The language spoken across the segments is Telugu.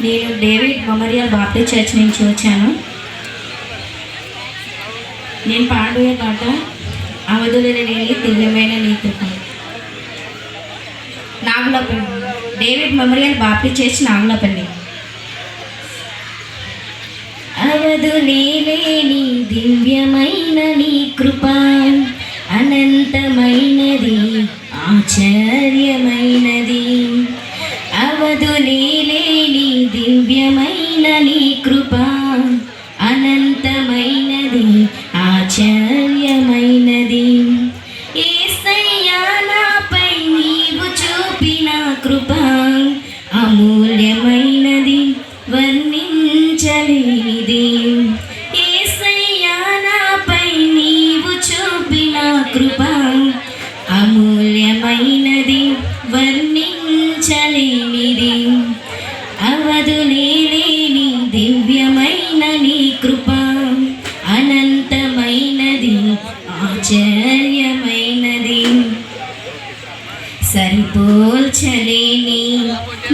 నేను డేవిడ్ మెమోరియల్ బాప్టిస్ట్ చర్చ్ నుంచి వచ్చాను. నేను పాడే పాట అవధులని లేని దివ్యమైన నీ కృప. Nagulapalli, David Memorial Baptist Church, Nagulapalli. అవధులే లేని దివ్యమైన నీ కృప, అనంతమైనది ఆశ్చర్యమైనది. అవధులే లేని దివ్యమైన నీ కృప, అనంతమైనది ఆశ్చర్యమైనది. యేసయ్యా నాపై నీవు చూపిన కృప అమూల్యమైనది, వర్ణించలేనిది. యేసయ్యా నాపై నీవు చూపిన కృప అమూల్యమైనది, వర్ణించలేనిది. అవధులే లేని దివ్యమైన నీ కృప, అనంతమైనది ఆశ్చర్యమైనది. సరిపోల్చలేని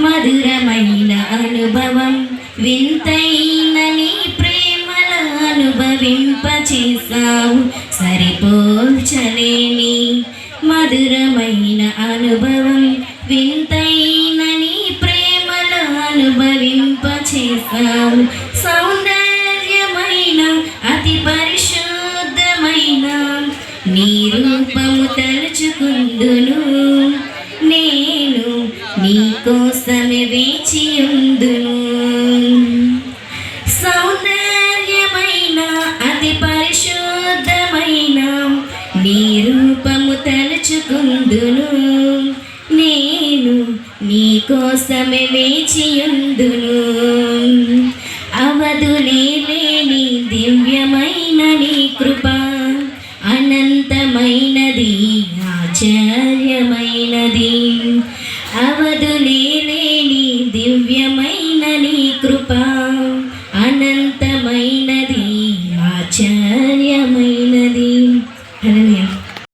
మధురమైన అనుభవం, వింతైన నీ ప్రేమల అనుభవింపచేసావు. సరిపోల్చలేని మధురమైన అనుభవం, వింతైన నీ ప్రేమల అనుభవింపచేసావు. సౌందర్యమైన అతి పరిశుద్ధమైన నీ రూపము తలుచుకుందును. నేను నీ కోసమే వేచియుందును. సౌందర్యమైన అతి పరిశుద్ధమైన నీ రూపము తలుచుకుందును. నేను నీ కోసమే వేచియుందును. అవధులే లేని దివ్యమైన నీ కృప, అనంతమైనది ఆశ్చర్యమైనది. అవధులే లేని దివ్యమైన నీ కృప,